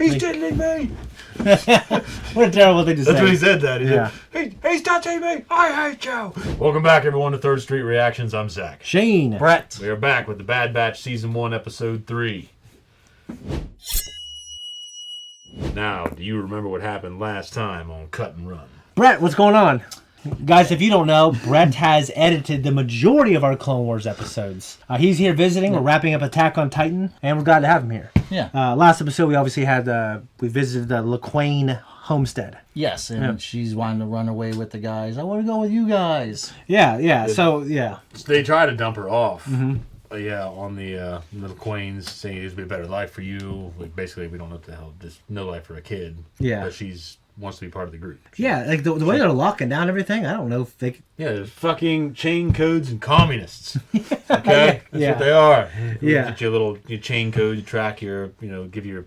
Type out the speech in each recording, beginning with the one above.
He's diddling me! What a terrible thing to say. That's what he said that. He said, he's touching me! I hate you! Welcome back, everyone, to Third Street Reactions. I'm Zach. Shane. Brett. We are back with The Bad Batch Season 1, Episode 3. Now, do you remember what happened last time on Cut and Run? Brett, what's going on? Guys, if you don't know, Brett has edited the majority of our Clone Wars episodes. He's here visiting. We're wrapping up Attack on Titan, and we're glad to have him here. Yeah. Last episode, we obviously had we visited the LaQuaine homestead. Yes, and she's wanting to run away with the guys. I want to go with you guys. Yeah. So they try to dump her off. Mm-hmm. On the little Queens, saying it'd be a better life for you. Like, basically, we don't know what the hell. There's no life for a kid. Yeah. But wants to be part of the group. Yeah, like the way they're locking down everything, I don't know if they... Yeah, there's fucking chain codes and communists. Okay? That's what they are. Yeah. Get your chain code, you track your, give your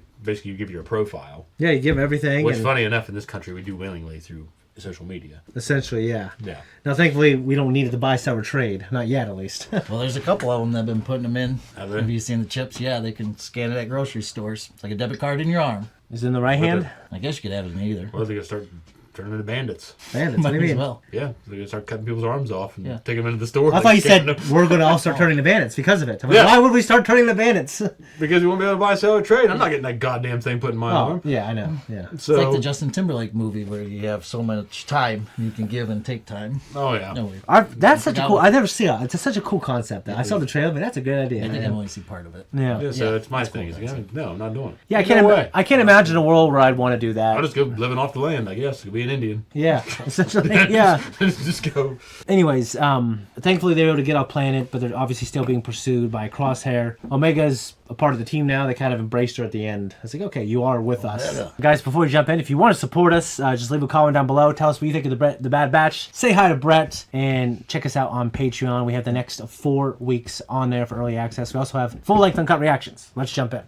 profile. Yeah, you give them everything. Which, funny enough, in this country, we do willingly through social media. Essentially, yeah. Yeah. Now, thankfully, we don't need it to buy, sell, or trade. Not yet, at least. Well, there's a couple of them that have been putting them in. Have you seen the chips? Yeah, they can scan it at grocery stores. It's like a debit card in your arm. Is it in the right hand? I guess you could have it in either. Well, they're going to start turning into bandits. Bandits, what do you Might as mean? well. Yeah, they're going to start cutting people's arms off and take them into the store. I thought you said we're going to all start turning to bandits because of it. I'm like, why would we start turning to bandits? Because we won't be able to buy, sell, or trade. I'm not getting that goddamn thing put in my arm. Yeah, I know. Yeah. It's like the Justin Timberlake movie where you have so much time you can give and take time. Oh, yeah. No, That's such a cool... I never see it. It's such a cool concept. I saw the trailer, but that's a good idea. I think I only see part of it. Yeah. So it's my thing. No, I'm not doing it. Yeah, I can't No imagine a world where I'd want to do that. I'll just go living off the land, I guess. Could be an Indian. Yeah, essentially, yeah. Just go. Anyways, thankfully they were able to get off planet, but they're obviously still being pursued by Crosshair. Omega's a part of the team now. They kind of embraced her at the end. It's like, okay, you are with us. Yeah. Guys, before we jump in, if you want to support us, just leave a comment down below. Tell us what you think of the Bad Batch. Say hi to Brett, and check us out on Patreon. We have the next 4 weeks on there for early access. We also have full-length uncut reactions. Let's jump in.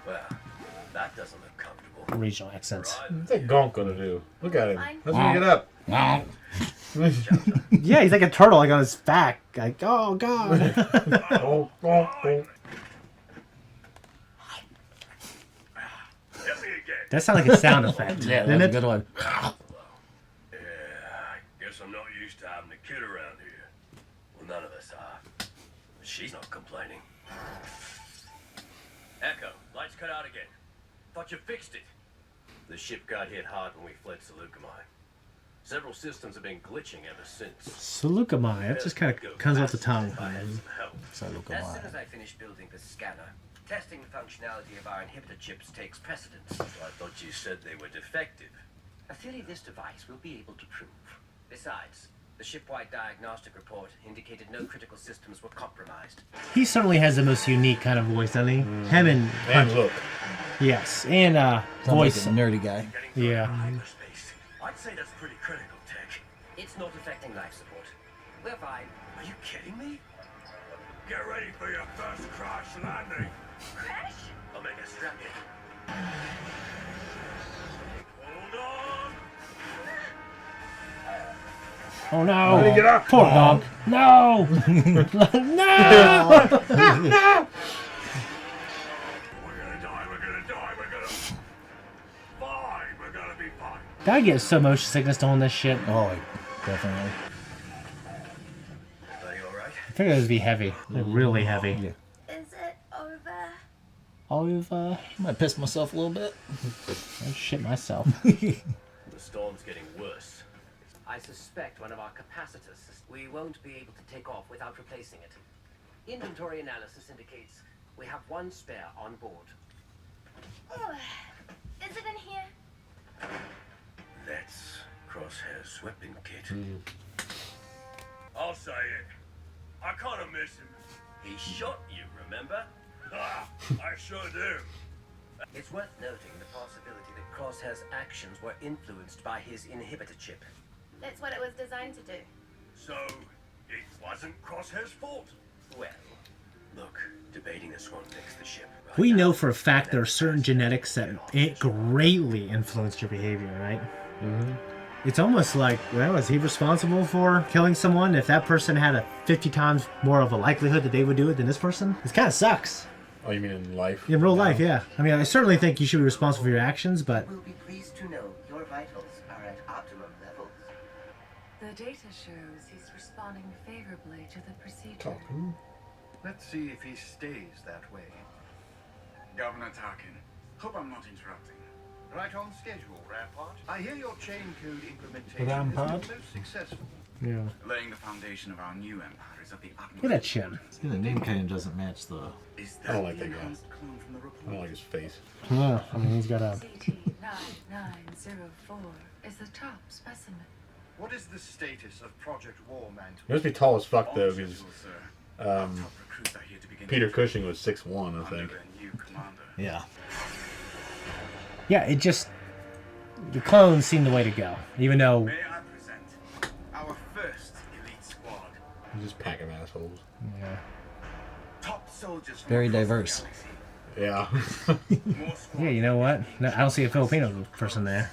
Well, that doesn't look comfortable. Regional accents. What's that Gonk gonna do? Look at him. Let's make it up. Yeah, he's like a turtle, like on his back. Like, oh god. That sounds like a sound effect. Yeah, that's a good one. Yeah, I guess I'm not used to having a kid around here. Well, none of us are. She's not complaining. Echo, lights cut out again. Thought you fixed it. The ship got hit hard when we fled Seleucami. Several systems have been glitching ever since. Seleucami, that just kind of comes off the tongue. As soon Seleucami. as I finish building the scanner, testing the functionality of our inhibitor chips takes precedence. So I thought you said they were defective. A theory this device will be able to prove. Besides, the ship-wide diagnostic report indicated no critical systems were compromised. He certainly has the most unique kind of voice, doesn't he? Him and look. yes, and voice. Like a nerdy guy. Yeah. Hyperspace. I'd say that's pretty critical tech. It's not affecting life support. We're fine. Are you kidding me? Get ready for your first crash landing. Crash? Omega, strap in. Hold on. Oh no! Get up. Poor Gonk. No! No! We're gonna die. We're gonna fine. We're gonna be fine. Guy gets so motion sickness doing this shit. Oh, definitely. Are you alright? I figured it would be heavy. Like, really heavy. Yeah. Is it over? I Might piss myself a little bit. shit myself. The storm's getting worse. I suspect one of our capacitors. We won't be able to take off without replacing it. Inventory analysis indicates we have one spare on board. Oh, is it in here? That's Crosshair's weapon kit. I'll say it. I kind of miss him. He shot you, remember? I sure do. It's worth noting the possibility that Crosshair's actions were influenced by his inhibitor chip. That's what it was designed to do. So, it wasn't Crosshair's fault? Well, look, debating this won't fix the ship. Right We now. know for a fact there are certain genetics that it greatly influenced your behavior, right? Mm-hmm. It's almost like, well, is he responsible for killing someone if that person had a 50 times more of a likelihood that they would do it than this person? This kind of sucks. Oh, you mean in life? In real life, yeah. I mean, I certainly think you should be responsible for your actions, but We'll be pleased to know your vitals are at optimum levels. The data shows he's responding favorably to the procedure. Talking. Let's see if he stays that way. Governor Tarkin, hope I'm not interrupting. Right on schedule, Rampart. I hear your chain code implementation Rampart? is the most successful. yeah. Laying the foundation of our new empire is of the utmost. Look at that chin. See, the name kind of doesn't match the. Is I don't that like the that guy. enhanced clone from the I report? don't like his face. Yeah, I mean, he's got a. CT-9904 is the top specimen. What is the status of Project War Mantle? He must be tall as fuck though, On because schedule, sir. Our um, top recruits are here to begin Peter the Cushing was 6'1", I under think. a new commander. Yeah. Yeah, it just. The clones seem the way to go, even though. May I present our first elite squad? He's just a pack of assholes. Yeah. Top soldiers from Very across the diverse. galaxy. Yeah. More squads. Yeah, you know what? No, I don't see a Filipino person there.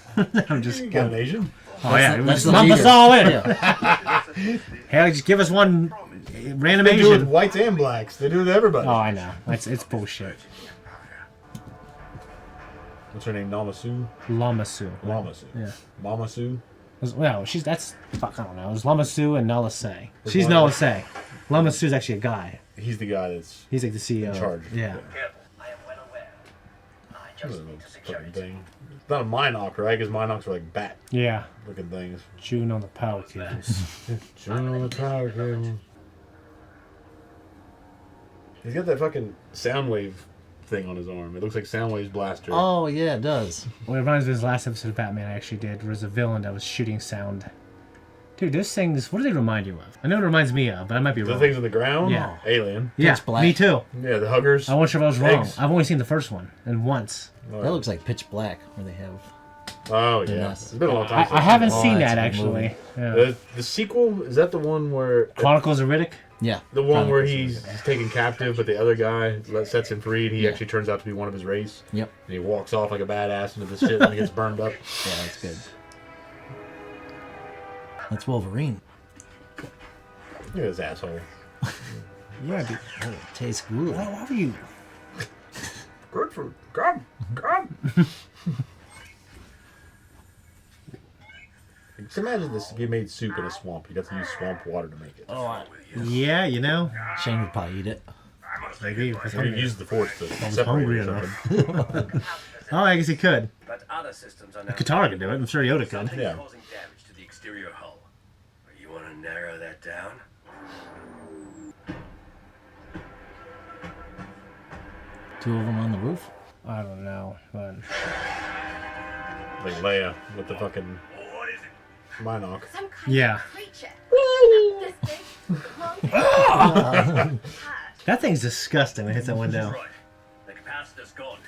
I'm just. You got an Asian? Oh yeah, That's just the lump us leader. all in. Yeah. Hey, just give us one random They do it with Asian. whites and blacks. They do it with everybody. Oh, I know. It's bullshit. What's her name? Namasu? Lamasu. Lamasu. Yeah. Mamasu? Well, that's fuck. I don't know. It was Lamasu and Nala Se. She's one? Nala Se. Lamasu's actually a guy. He's the guy that's He's like the CEO. in charge. Yeah. I am well aware. I That's just a need to secure fucking it. thing. It's not a Minoc, right? Because Minocs are like bat Yeah. looking things. June on the power cables. Turn on the power cable. He's got that fucking Soundwave thing on his arm. It looks like Soundwave's blaster. Oh yeah, it does. Well, it reminds me of his last episode of Batman I actually did. There was a villain that was shooting sound. Dude, this thing, what do they remind you of? I know it reminds me of, but I might be The wrong. things on the ground? Yeah. Alien. Yeah, Pitch black. me too. Yeah, the huggers. I wasn't sure if I was wrong. Eggs. I've only seen the first one, and once. That looks like Pitch Black, where they have. Oh, yeah. Yes. It's been a long time I haven't Oh, seen that's that a good movie. actually. Yeah. The sequel, is that the one where... Chronicles of Riddick? Yeah. The one where Chronicles of he's taken captive, but the other guy sets him free, and he Yeah. actually turns out to be one of his race. Yep. And he walks off like a badass into the shit and he gets burned up. Yeah, that's good. That's Wolverine. Look at this asshole. Yeah, dude. Oh, it tastes good. Why were you... Good food. Come. Just imagine this if you made soup in a swamp. You'd have to use swamp water to make it. Oh, Yeah, you know. Shane would probably eat it. Maybe. if it's Or you hungry. use the force to was separate hungry it or enough. something. Oh, I guess he could. But other systems are now Katara could do it. I'm sure Yoda could. something Yeah. causing damage to the exterior hull. You want to narrow that down? Two of them on the roof. I don't know, but... Like Leia with the fucking What is it? Minoc. Some kind Yeah. of creature. This big, long That thing's disgusting when it hits that window. Right. The capacitor's gone.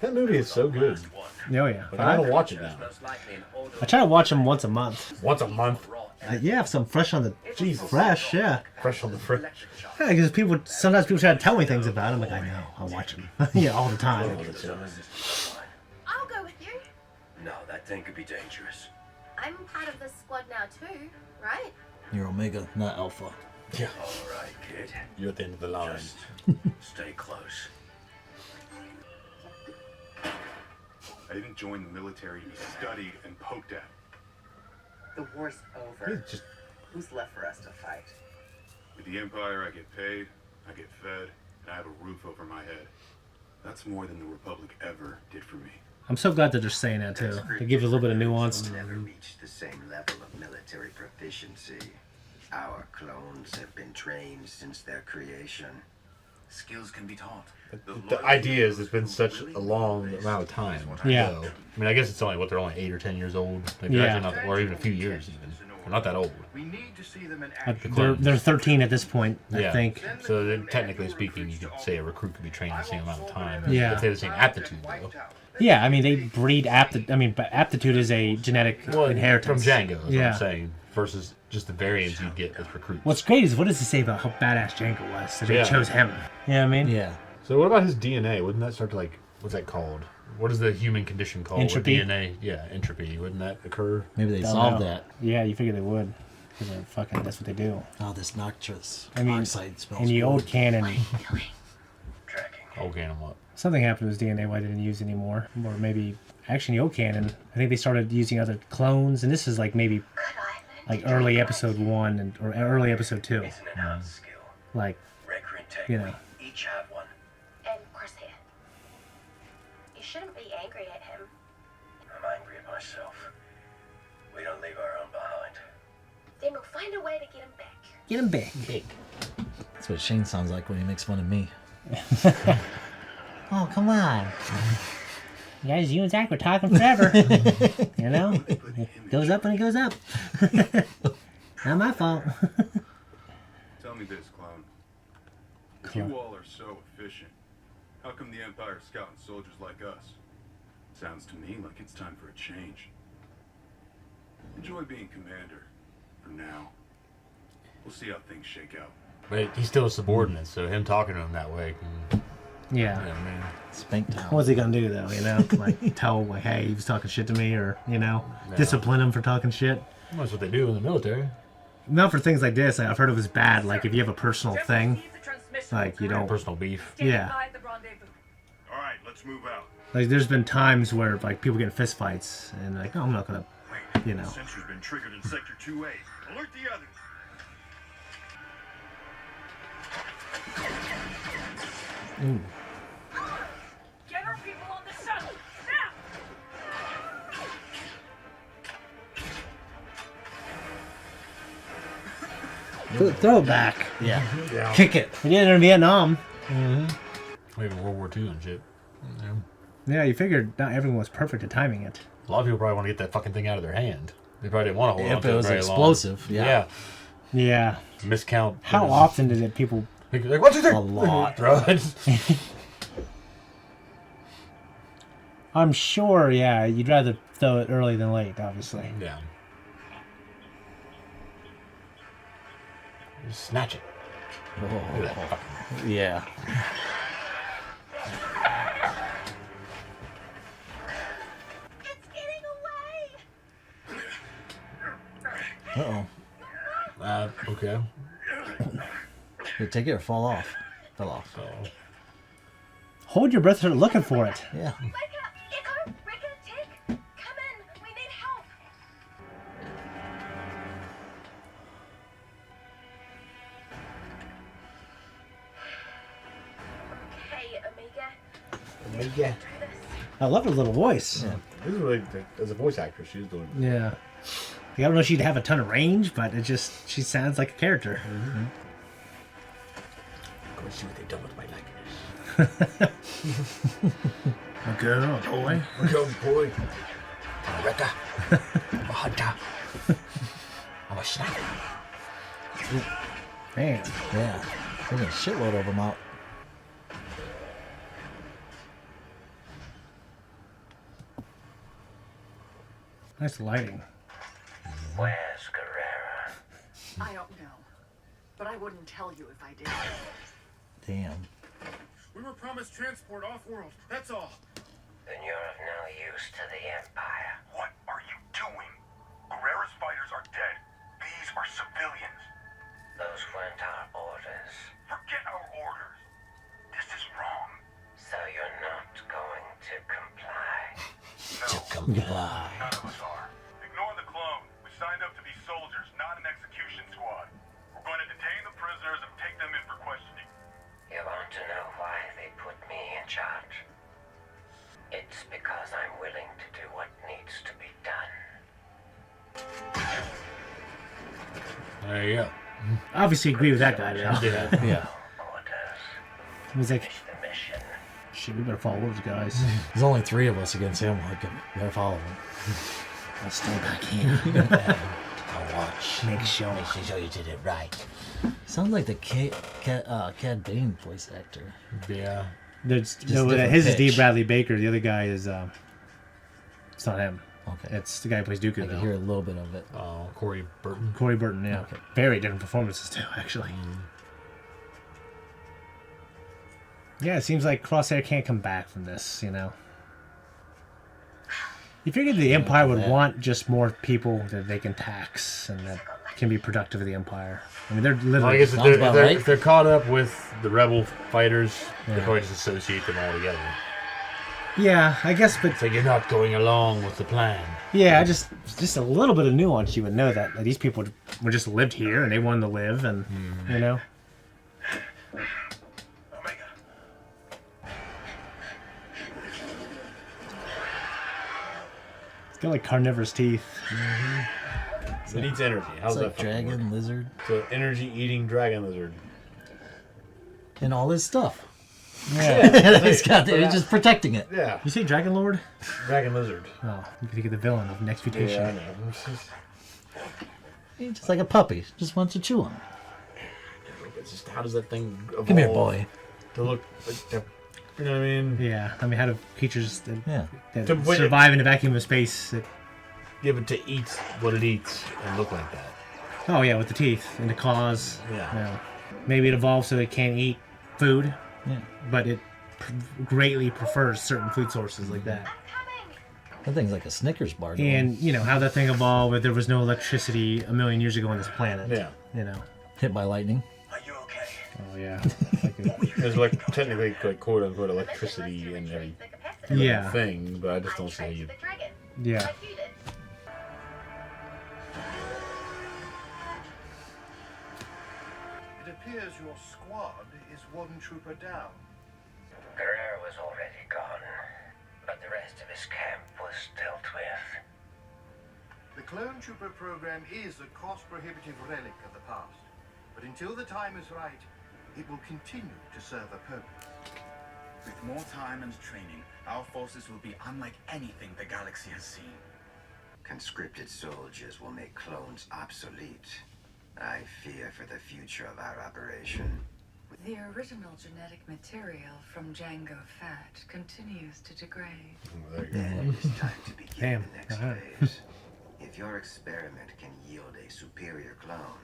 That movie is so good. Last one. Oh, yeah. But I don't watch it now. Most likely an older I try to watch them once a month. Once a month. rot. Yeah, some fresh on the... Jesus. Fresh, yeah. Fresh on the fridge. Electric shock. Yeah, because sometimes people try to tell me things about it. I'm like, I know. I'll watch them. Yeah, all the time. I'll go with you. No, that thing could be dangerous. I'm part of the squad now too, right? You're Omega, not Alpha. Yeah. All right, kid. You're at the end of the line. Just stay close. I didn't join the military to be studied and poked at. The war's over. He's just Who's left for us to fight? With the Empire, I get paid, I get fed, and I have a roof over my head. That's more than the Republic ever did for me. I'm so glad that they're saying that, too. It gives you a little bit of nuance. Never reached the same level of military proficiency. Our clones have been trained since their creation. Skills can be taught. the idea is it's been such a long amount of time. Yeah. So, I mean, I guess it's only what they're only 8 or 10 years old. Like, they're Yeah. actually not, or even a few years even. They're not that old. We need to see them in Uh, action. They're 13 at this point, I think. So then, technically speaking, you could say a recruit could be trained the same amount of time. Yeah. If they have the same aptitude, though. Yeah, I mean, they breed aptitude. I mean, but aptitude is a genetic inheritance. From Django, is Yeah. what I'm saying. Versus just the variants you'd get as recruits. What's great is what does it say about how badass Django was that they Yeah. chose him? You know what I mean? Yeah. So what about his DNA? Wouldn't that start to like, what's that called? What is the human condition called? Entropy? With DNA, yeah, entropy. Wouldn't that occur? Maybe they Don't solved know. that. Yeah, you figure they would. Because they're fucking, that's what they do. Oh, this noxious I mean, oxide smells in the good. old canon, Tracking. Old canon what? Something happened to his DNA why they didn't use anymore. Or maybe, actually, old canon, I think they started using other clones, and this is like maybe like early episode 1 or early episode 2. It's an enhanced skill. Like, Wrecker and Tech, you know. we each have one. And Crosshair. You shouldn't be angry at him. I'm angry at myself. We don't leave our own behind. Then we'll find a way to get him back. get him big. That's what Shane sounds like when he makes fun of me. Oh, come on. Guys, you and Zach were talking forever. You know? It goes up when it goes up. Not my fault. Tell me this, clown. If you all are so efficient, how come the Empire's scouting soldiers like us? Sounds to me like it's time for a change. Enjoy being commander. For now. We'll see how things shake out. But he's still a subordinate, so him talking to him that way can... Yeah. I mean, Spank down. What's he gonna do though? You know, like tell him like, hey, he was talking shit to me, or you know, discipline him for talking shit. that's what they do in the military. Not for things like this. I've heard it was bad. Like if you have a personal thing, like you don't. Personal beef. Yeah. All right, let's move out. Like there's been times where like people get in fist fights and like, no, I'm not gonna, you know. Sensor's been triggered in Sector 2A. Alert the others. Ooh. Get our people on the shuttle! Now! Throw it back. Yeah. Yeah. Kick it. We did it in Vietnam. Maybe World War II and shit. Yeah. Yeah, you figured not everyone was perfect at timing it. A lot of people probably want to get that fucking thing out of their hand. They probably didn't want to hold on If to it it was very explosive, long. yeah. Yeah. Miscount. How often did it people? Like, what's it? A lot. Throw it. I'm sure. Yeah, you'd rather throw it early than late, obviously. Yeah. Just snatch it. Look at that fucking... Yeah. It's getting away! Uh-oh. Okay. Here, take it or fall off. Fell off. Hold your breath, start looking for it. Yeah. Wake up! Echo! Wrecker, Tech! Come in! We need help! Okay, Omega. Yeah. Do this. I love her little voice. Yeah. This is really, as a voice actress, she's doing. Yeah. Like, I don't know if she'd have a ton of range, but it just, she sounds like a character. Mm-hmm. Go see what they've done with my likeness. A girl, a boy. Go, boy. I'm a wrecker. I'm a hunter. I'm a sniper. Man. Yeah. Taking a shitload of them out. Nice lighting. Where's Guerrera? I don't know. But I wouldn't tell you if I did. Damn. We were promised transport off-world. That's all. Then you're of no use to the Empire. What are you doing? Guerrera's fighters are dead. These are civilians. Those weren't our orders. Forget our orders. This is wrong. So you're not going to comply. No, none of us are. Ignore the clone. We signed up to be soldiers, not an execution squad. We're going to detain the prisoners and take them in for questioning. You want to know why they put me in charge? It's because I'm willing to do what needs to be done. There you go. Obviously agree with that guy now. Yeah. Yeah. Orders. He's like, The mission. shit, we better follow those guys. There's only 3 of us against him. Like, better follow him. I'll stay back here. I'll watch. Make sure. Make sure you did it right. Sounds like the Cad Bane voice actor. Yeah. There's, Just no, different his is D. pitch. Bradley Baker. The other guy is, it's not him. Okay. It's the guy who plays Dooku, I though. can hear a little bit of it. Corey Burton. Corey Burton, yeah. Okay. Very different performances, too, actually. Yeah, it seems like Crosshair can't come back from this, you know? You figured the Empire would want just more people that they can tax and that can be productive of the Empire. I mean, they're literally... Well, I guess if they're caught up with the rebel fighters, they probably just associate them all together. Yeah, I guess, but... So you're not going along with the plan. Yeah, just a little bit of nuance, you would know that these people were just lived here and they wanted to live, and, you know... It's got like carnivorous teeth. It eats energy. How's It's like that dragon, work? lizard. So energy-eating dragon lizard. And all his stuff. Yeah. It's just protecting it. Yeah. You say Dragon Lord? Dragon lizard. Oh, you think of the villain of Next Mutation. Yeah, I know. He's just like a puppy. Just wants to chew on. It's just, how does that thing evolve? Come here, boy. To look like, you know what I mean? Yeah, I mean, how do creatures that To survive in a vacuum of space? That... Yeah, but to eat what it eats and look like that. Oh, yeah, with the teeth and the claws. Yeah. Maybe it evolved so it can't eat food, Yeah. but it greatly prefers certain food sources like that. That thing's like a Snickers bar. And, you know, how that thing evolved, but there was no electricity a million years ago on this planet. Yeah. You know. Hit by lightning. Oh, yeah. There's like technically like quote unquote electricity in every thing, but I just don't see how you. Yeah. It appears your squad is one trooper down. Guerrero was already gone, but the rest of his camp was dealt with. The clone trooper program is a cost-prohibitive relic of the past, but until the time is right, it will continue to serve a purpose. With more time and training, our forces will be unlike anything the galaxy has seen. Conscripted soldiers will make clones obsolete. I fear for the future of our operation. The original genetic material from Django Fett continues to degrade. Then it is time to begin the next Alright. phase. If your experiment can yield a superior clone,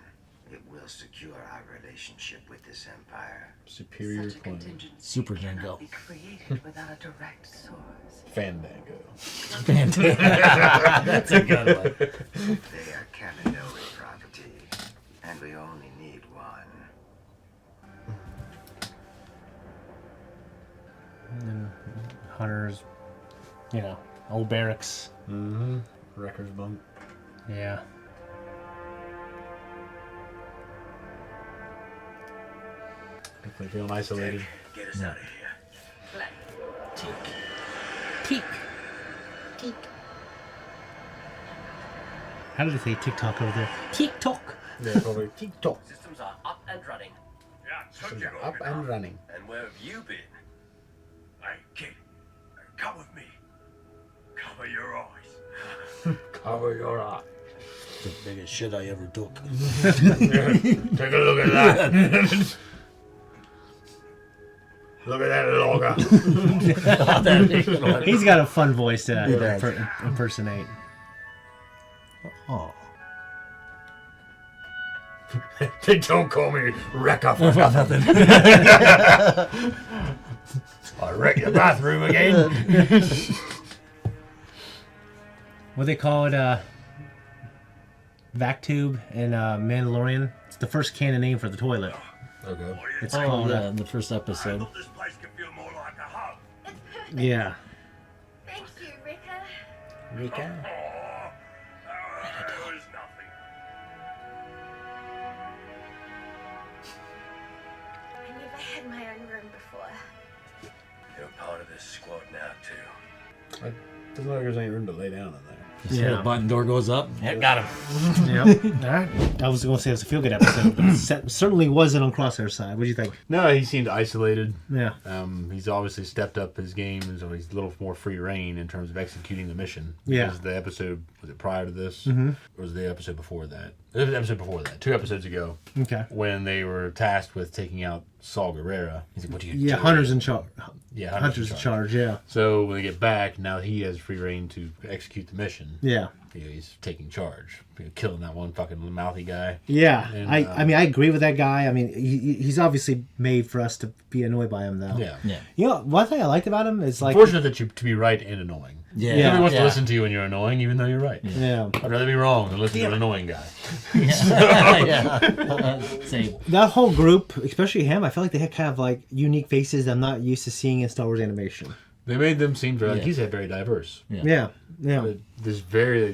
it will secure our relationship with this empire. Superior Such a clone. contingency Super cannot Django. be created without a direct source. Fandango. That's a good one. They are Kaminoan property, and we only need one. And hunters, you know, old barracks. Mm-hmm. Wrecker's bunk. Yeah. Definitely feeling isolated. Get us out of here. Teak. How do they say TikTok over there? TikTok. Yeah, probably TikTok. Systems are up and running. Yeah, Systems are up and running. And where have you been? Hey, kid, come with me. Cover your eyes. Cover your eye. The biggest shit I ever took. Take a look at that. Look at that logger. He's got a fun voice to impersonate. Oh. They don't call me Wrecker for nothing. I wreck your bathroom again. What they call it, vac tube in Mandalorian. It's the first canon name for the toilet. Okay. It's Oh, called. yeah, in the first episode. This place could feel more like a hub. Yeah. Thank you, Rika. Rika. There was nothing. I never had my own room before. You're part of this squad now, too. Doesn't look like there's any room to lay down in there. Yeah. The button door goes up. Yeah, got him. Yep. All right. I was going to say it was a feel-good episode, but it certainly wasn't on Crosshair's side. What do you think? No, he seemed isolated. Yeah. He's obviously stepped up his game, and so he's a little more free reign in terms of executing the mission. Yeah. Because the episode, was it prior to this? Mm-hmm. Or was it the episode before that? It was the episode before that. 2 episodes ago. Okay. When they were tasked with taking out Saul Guerrera. He's like, what do you do? Yeah, Hunter's in charge. Yeah, Hunter's in charge, yeah. So when they get back, now he has free reign to execute the mission. Yeah. he's taking charge, killing that one fucking mouthy guy. Yeah, And, I mean, I agree with that guy. I mean, he's obviously made for us to be annoyed by him, though. Yeah. You know, one thing I liked about him is like... Fortunate that you to be right and annoying. Yeah. Nobody wants to listen to you when you're annoying, even though you're right. Yeah. I'd rather be wrong than listen to an annoying guy. Same. That whole group, especially him, I feel like they had kind of like unique faces I'm not used to seeing in Star Wars animation. They made them seem very, he's very diverse. Yeah. This very,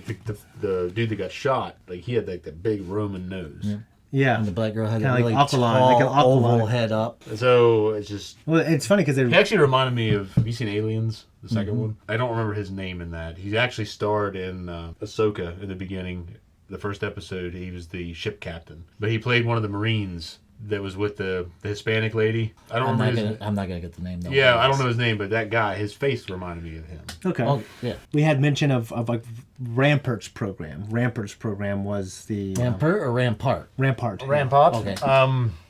the dude that got shot, like he had like that big Roman nose. Yeah. And the black girl had Kinda a really like Aqualine, tall, like an Aqualine. oval head up. So it's just... Well, it's funny because he actually reminded me of... Have you seen Aliens? The second one? I don't remember his name in that. He actually starred in Ahsoka in the beginning. The first episode, he was the ship captain. But he played one of the Marines that was with the Hispanic lady. I don't remember his name. I'm not going to get the name, though. Yeah, I don't know his name, but that guy, his face reminded me of him. Okay. Oh, yeah. We had mention of like Rampart's program. Rampart's program was the... Rampart or Rampart? Rampart. Rampart? Okay.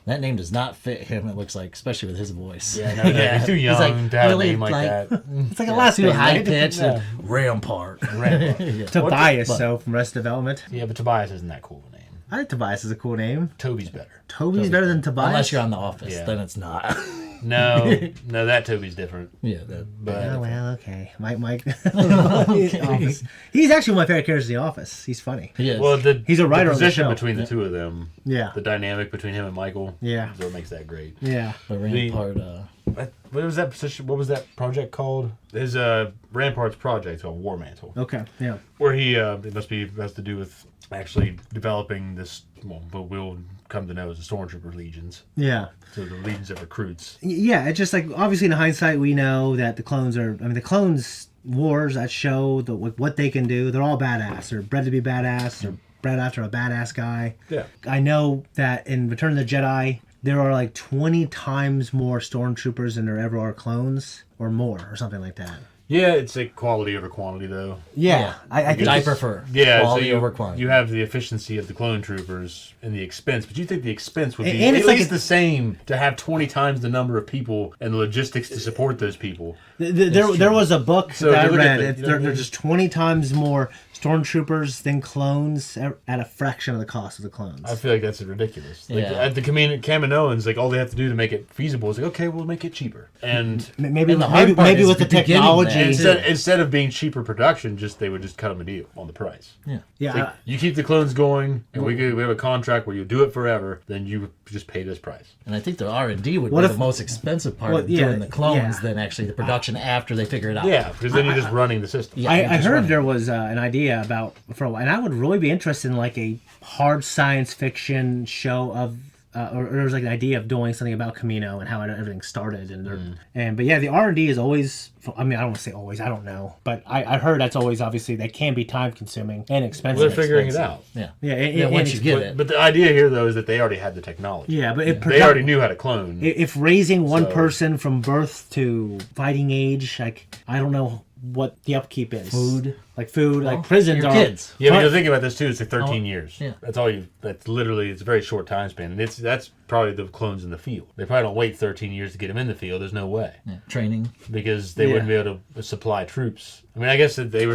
That name does not fit him, it looks like, especially with his voice. Yeah, no, he's too young to have a name like that. It's like a last too name, high right? pitched. Yeah. Rampart. Tobias, so from Arrested Development. Yeah, but Tobias isn't that cool of a name. I think Tobias is a cool name. Toby's better. Toby's better than Tobias? Unless you're on The Office, Yeah. then it's not. No, that Toby's different. Yeah, but Oh, well, okay. Mike. Office. He's actually one of my favorite characters in The Office. He's funny. He is. Well, he's a writer the on the position show. between the two of them. Yeah. The dynamic between him and Michael. Yeah. is what makes that great. Yeah. The Rampart. What was that position? What was that project called? His Rampart's project called War Mantle. Okay. Yeah. Where he it has to do with actually developing this. Well, what we'll come to know as the Stormtrooper legions. Yeah. So the legions of recruits. Yeah, it's just like obviously in hindsight we know that the clones are. I mean, the clones wars that show what they can do. They're all badass. They're bred to be badass. They're bred after a badass guy. Yeah. I know that in Return of the Jedi there are like 20 times more stormtroopers than there ever are clones, or more, or something like that. Yeah, it's like quality over quantity, though. Yeah, I think I prefer so quality you, over quantity. You have the efficiency of the clone troopers and the expense, but you think the expense would be And at it's like least the same to have 20 times the number of people and the logistics to support those people. There was a book So that I look at read. They're just 20 times more stormtroopers than clones at a fraction of the cost of the clones. I feel like that's ridiculous. Like, Yeah. at the Kaminoans, like all they have to do to make it feasible is like, okay, we'll make it cheaper. And maybe And the hard part is with the the beginning, technology. man. instead of being cheaper production, they would just cut them a deal on the price. Yeah. Yeah, It's like, you keep the clones going, and we have a contract where you do it forever. Then you just pay this price. And I think the R&D would What be if- the most expensive part Well, of yeah, doing the clones yeah. than actually the production after they figure it out. Yeah, because then you're just running the system. Yeah, I you're just heard running. there was an idea about for a while, and I would really be interested in like a hard science fiction show of, or there was like an idea of doing something about Camino and how everything started, but yeah, the R&D is always. I mean, I don't want to say always. I don't know, but I heard that's always obviously they can be time consuming and expensive. Well, they're figuring it out. Yeah. Yeah, Once you get But, it. but the idea here, though, is that they already had the technology. Yeah, but They already knew how to clone. If raising one So- person from birth to fighting age, like I don't know what the upkeep is. Food. Like prisons your are kids. Yeah, but you're thinking about this too. It's like 13 years. yeah. That's all you. That's literally. It's a very short time span, and that's probably the clones in the field. They probably don't wait 13 years to get them in the field. There's no way Yeah. Training. because they wouldn't be able to supply troops. I mean, I guess that they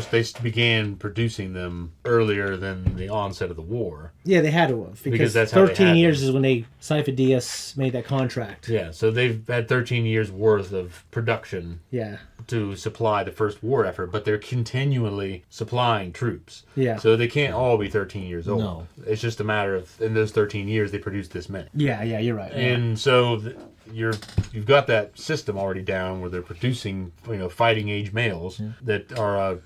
began producing them earlier than the onset of the war. Yeah, they had to have because that's how they 13 had years to. is when they Sifo Dyas made that contract. Yeah, so they've had 13 years worth of production Yeah. to supply the first war effort, but they're continually supplying troops. Yeah. So they can't all be 13 years old. No. It's just a matter of in those 13 years they produced this many. Yeah, you're right. And so you've got that system already down where they're producing fighting age males that are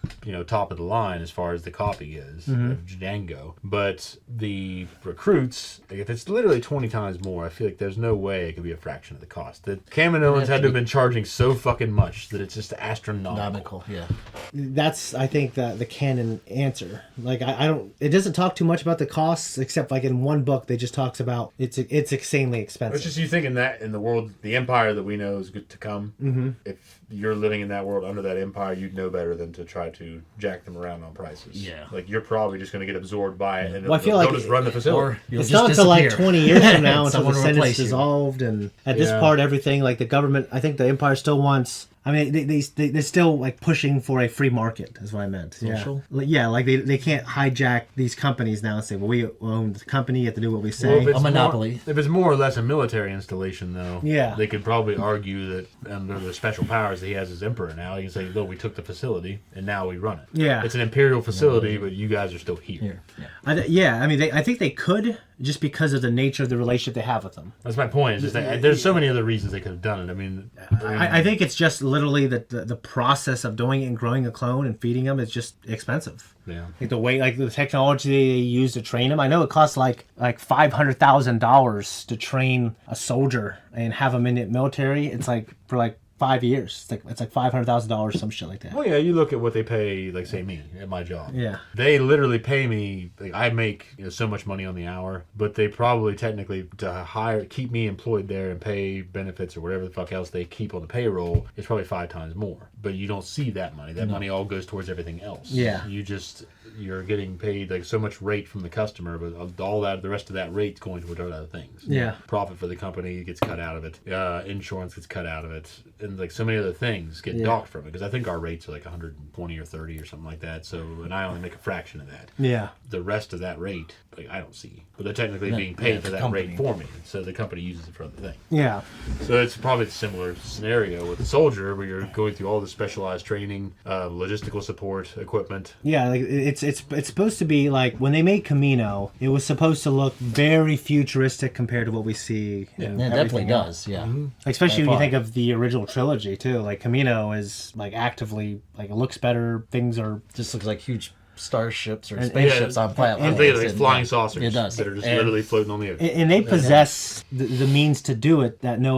top of the line as far as the copy is of Django. But the recruits, if it's literally 20 times more, I feel like there's no way it could be a fraction of the cost. The Kaminoans had to have been charging so fucking much that it's just astronomical. Yeah. That's I think the canon answer. Like I don't. It doesn't talk too much about the costs, except like in one book they just talks about it's insanely expensive. It's just you thinking that in the world, the empire that we know is good to come. If you're living in that world under that empire, you'd know better than to try to jack them around on prices. Yeah. Like, you're probably just going to get absorbed by it, and Well, I feel like they'll just run the facility. It's not until like 20 years from now until the Someone will Senate's replace you. dissolved, and at this Yeah. part, everything like the government. I think the Empire still wants. I mean, they're still like pushing for a free market. Is what I meant. Social? Yeah, like they can't hijack these companies now and say, well, we own the company. You have to do what we say. Well, if it's A monopoly. If it's more or less a military installation, though, Yeah. they could probably argue that under the special powers that he has as emperor now, he can say, "Look, we took the facility and now we run it." Yeah. It's an imperial facility, but you guys are still here. Yeah. I mean, I think they could just because of the nature of the relationship they have with them. That's my point. It's just that there's so many other reasons they could have done it. I mean, I think it's just literally that the process of doing it and growing a clone and feeding them is just expensive. yeah. Like the way, like the technology they use to train them. I know it costs like $500,000 to train a soldier and have them in the military. It's like for like 5 years. It's like $500,000, some shit like that. Well, yeah, you look at what they pay, like, say, me at my job. Yeah. They literally pay me, like, I make so much money on the hour, but they probably technically, to keep me employed there and pay benefits or whatever the fuck else they keep on the payroll, is probably 5 times more. But you don't see that money. That money all goes towards everything else. Yeah. You're getting paid, like, so much rate from the customer, but all that, the rest of that rate's going towards other things. Yeah. Profit for the company gets cut out of it. Insurance gets cut out of it. And, like, so many other things get docked from it. Because I think our rates are like 120 or 30 or something like that. So, and I only make a fraction of that. Yeah. The rest of that rate, like, I don't see. But they're technically being paid for that rate for me. So the company uses it for other things. Yeah. So it's probably a similar scenario with the soldier, where you're going through all the specialized training, logistical support, equipment. Yeah, like it's supposed to be like when they made Camino, it was supposed to look very futuristic compared to what we see. In It definitely does, yeah. Especially when you think of the original trilogy too. Like Camino is like actively like it looks better. Things are Just looks like huge starships or spaceships on I'm platforms. thinking like flying saucers. It does. That are just literally floating on the air. and they possess the means to do it that no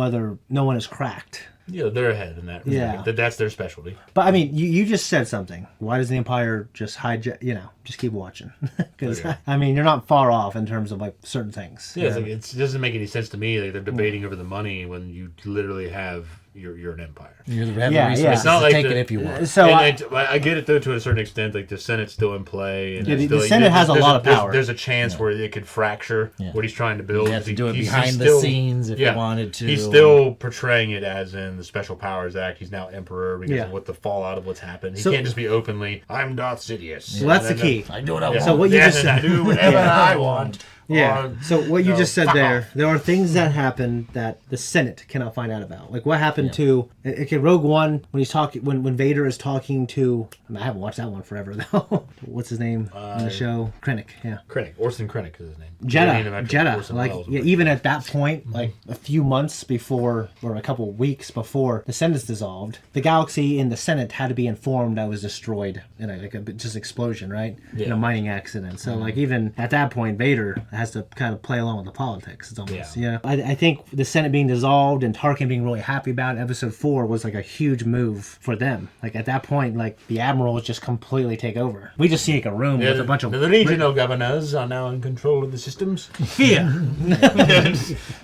one has cracked. Yeah, they're ahead in that. Yeah. That's their specialty. But I mean, you just said something. Why does the Empire just hijack? Just keep watching. Because I mean, you're not far off in terms of like certain things. Yeah, it's like, it doesn't make any sense to me. Like, they're debating over the money when you literally have you're an empire. You have Yeah, the resources yeah. It's not to like take the- it if you want. So I get it though to a certain extent. Like the Senate's still in play, and Yeah, it's the still, Senate has a lot of there's- power. There's a chance where it could fracture what he's trying to build. You have to do it He's behind the still- scenes if you wanted to. He's still portraying it as in the Special Powers Act. He's now emperor because of what the fallout of what's happened. He So- can't just be openly, I'm Darth Sidious. So that's the key. I do what I want. So what you just I said. do whatever I want. Yeah. So what you just said fuck there, off. there are things that happen that the Senate cannot find out about. Like what happened to Rogue One when he's talking when Vader is talking to. I haven't watched that one forever though. What's his name on the show? Krennic. Yeah. Krennic. Orson Krennic is his name. Jeddah. Orson Like Welles. even at that point, like a few months before or a couple of weeks before the Senate's dissolved, the galaxy in the Senate had to be informed that was destroyed in a just explosion, right? In a mining accident. So like even at that point, Vader has to kind of play along with the politics. It's almost I think the Senate being dissolved and Tarkin being really happy about it, Episode 4 was like a huge move for them. Like at that point, like the Admiral was just completely take over. We just see like a room with a bunch of the regional governors are now in control of the systems. fear.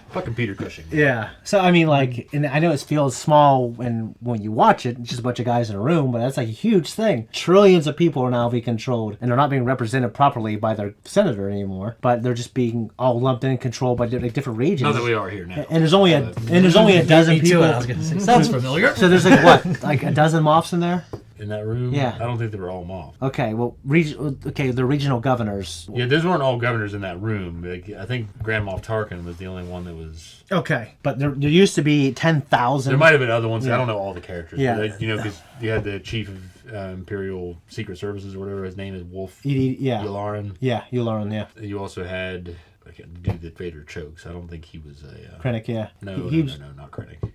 Fucking Peter Cushing. Yeah. So I mean, like, and I know it feels small when you watch it, it's just a bunch of guys in a room, but that's like a huge thing. Trillions of people are now being controlled, and they're not being represented properly by their senator anymore, but they're just being all lumped in and controlled by like different regions. Not that we are here now. And there's only a dozen Me people. too, I was gonna say, sounds familiar. So there's like what, like a dozen Moffs in there? In that room? Yeah. I don't think they were all Moff. Okay, well, the regional governors. Yeah, those weren't all governors in that room. Like, I think Grand Moff Tarkin was the only one that was... Okay, but there used to be 10,000. There might have been other ones. I don't know all the characters. Yeah. But, because you had the chief of Imperial Secret Services or whatever. His name is Wolf Yularen. Yeah, Yularen, yeah. You also had... I can't do that Vader chokes. I don't think he was a... Krennic, yeah. No, not Krennic.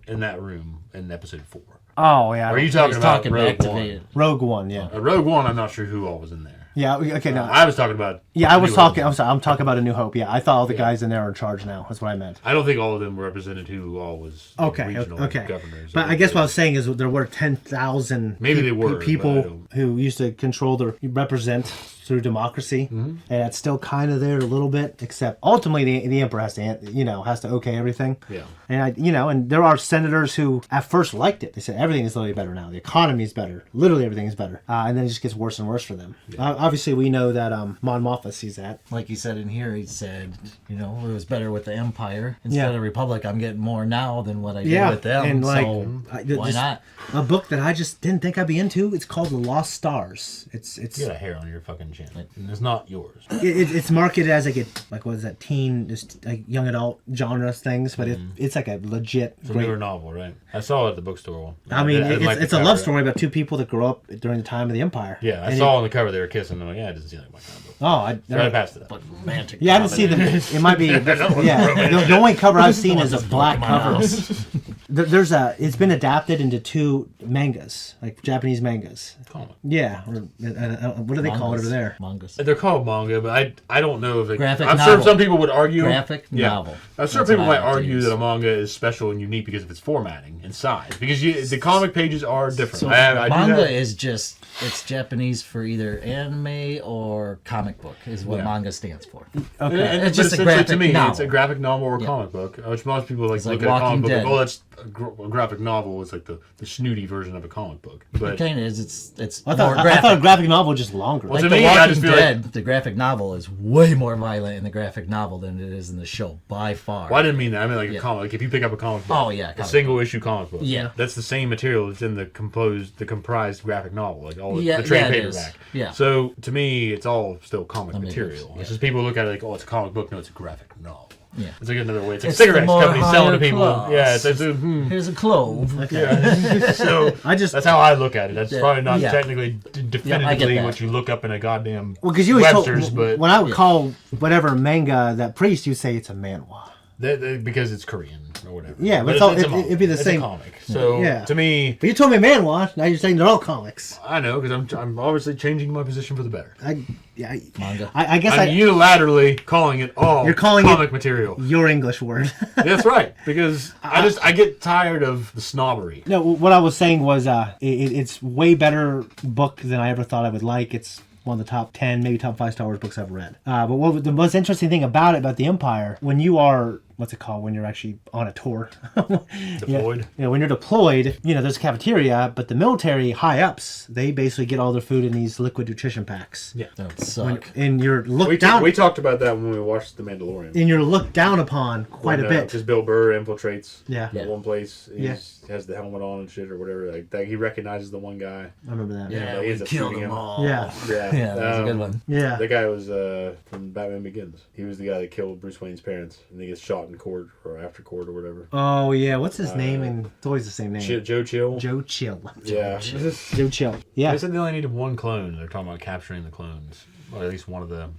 In that room in Episode 4. Oh, yeah. Are you talking about Rogue back to One? Vader. Rogue One, yeah. Rogue One, I'm not sure who all was in there. Yeah. Okay. No. I was talking about. Yeah, I was New talking. Hope. I'm sorry. I'm talking about A New Hope. Yeah, I thought all the guys in there are in charge now. That's what I meant. I don't think all of them represented who all was regional governors. But I guess what I was saying is there were 10,000 Maybe they were people who used to control or represent through democracy, and it's still kind of there a little bit. Except ultimately, the emperor has to okay everything. Yeah, and and there are senators who at first liked it. They said everything is literally better now. The economy is better. Literally everything is better, and then it just gets worse and worse for them. Yeah. Obviously, we know that Mon Mothma sees that. Like he said in here, he said, it was better with the Empire instead of Republic. I'm getting more now than what I did with them. And why not? A book that I just didn't think I'd be into. It's called The Lost Stars. It's you got a hair on your fucking chin, and it's not yours. It's marketed as what is that, teen, just like young adult genre things, but it's like a legit. It's a newer novel, right? I saw it at the bookstore. I mean, it's a love story about two people that grew up during the time of the Empire. Yeah, I saw on the cover they were kissing. I'm like, yeah, it doesn't seem like my kind of book. Oh, I passed it. But romantic. Yeah, I didn't see them. It might be. The only cover I've seen is a black cover. It's been adapted into 2 mangas, like Japanese mangas. Comic. Yeah, what do they call it over there? Mangas. They're called manga, but I don't know if I'm sure some people would argue. Graphic novel. I'm sure people might argue that a manga is special and unique because of its formatting and size. Because the comic pages are different. So manga is it's Japanese for either anime or comic book is what manga stands for. Okay, and it's just a graphic novel. It's a graphic novel or comic book, which most people look at a comic book. Oh, that's a graphic novel. It's like the snooty version of a comic book. But it kind of is. It's I more graphic. I thought a graphic novel was just longer. Like The Walking Dead, the graphic novel is way more violent in the graphic novel than it is in the show by far. Well, I didn't mean that. I mean like a comic. Like if you pick up a comic book, a single issue comic book. Yeah, that's the same material that's in the comprised graphic novel, like all the trade paperback. Yeah. So to me, it's all still comic material. It's just people look at it like, oh, it's a comic book. No, it's a graphic novel. Yeah. It's like another way. It's like a cigarette company selling to people. Class. Yeah. Here's a clove. Okay. Yeah. So that's how I look at it. That's probably not technically definitively what you look up in a goddamn Webster's, but when I would call whatever manga that priest, you say it's a manhwa. Because it's Korean or whatever. Yeah, but it'd be the same comic. So to me, but you told me manhwa. Now you're saying they're all comics. I know because I'm obviously changing my position for the better. Manga. I guess I'm unilaterally calling it all. You're calling comic material. Your English word. That's right, because I get tired of the snobbery. No, what I was saying was it's way better book than I ever thought I would like. It's one of the top 10, maybe top 5 Star Wars books I've read. But the most interesting thing about the Empire, when you are, what's it called, when you're actually on a tour? Deployed? Yeah, when you're deployed, there's a cafeteria, but the military high-ups, they basically get all their food in these liquid nutrition packs. Yeah. That would suck. And you're looked down. We talked about that when we watched The Mandalorian. And you're looked down upon quite a bit. Because Bill Burr infiltrates one place. He has the helmet on and shit or whatever. Like that, he recognizes the one guy. I remember that. Yeah, he killed them all. Yeah. Yeah, that was a good one. Yeah. The guy was from Batman Begins. He was the guy that killed Bruce Wayne's parents, and he gets shot in court or after court or whatever. Oh yeah, what's his name? And it's always the same name. Joe Chill. Joe Chill. Yeah. Joe Chill. Yeah. They said they only needed 1 clone. They're talking about capturing the clones, or at least one of the.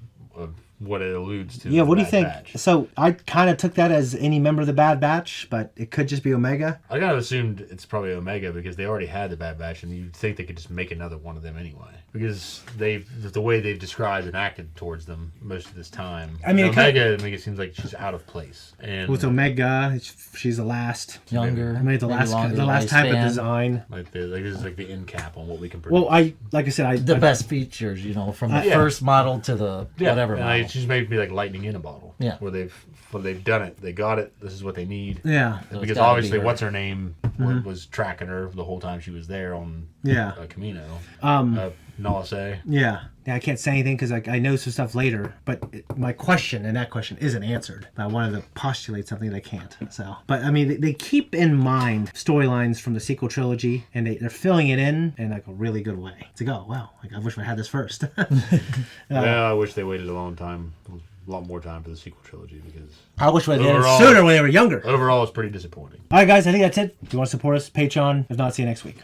What it alludes to. Yeah, what do you think? Batch. So I kind of took that as any member of the Bad Batch, but it could just be Omega. I kind of assumed it's probably Omega because they already had the Bad Batch, and you'd think they could just make another one of them anyway. Because the way they've described and acted towards them most of this time. I mean, Omega it seems like she's out of place. And with Omega, she's the last younger, maybe the last type of design. Like this is like the end cap on what we can produce. Well, like I said, the best features, from the first model to the whatever model. She's made me like lightning in a bottle. Yeah. Where they've done it. They got it. This is what they need. Yeah. Because obviously, what's her name was tracking her the whole time she was there on Camino. Nala say. Yeah. I can't say anything because I know some stuff later, but my question, and that question isn't answered. But I wanted to postulate something that I can't. But I mean, they keep in mind storylines from the sequel trilogy, and they're filling it in like a really good way. It's like, oh wow, I wish I had this first. I wish they waited a long time. A lot more time for the sequel trilogy because I wish we had it sooner when they were younger. Overall, it's pretty disappointing. All right, guys, I think that's it. If you want to support us, Patreon. If not, see you next week.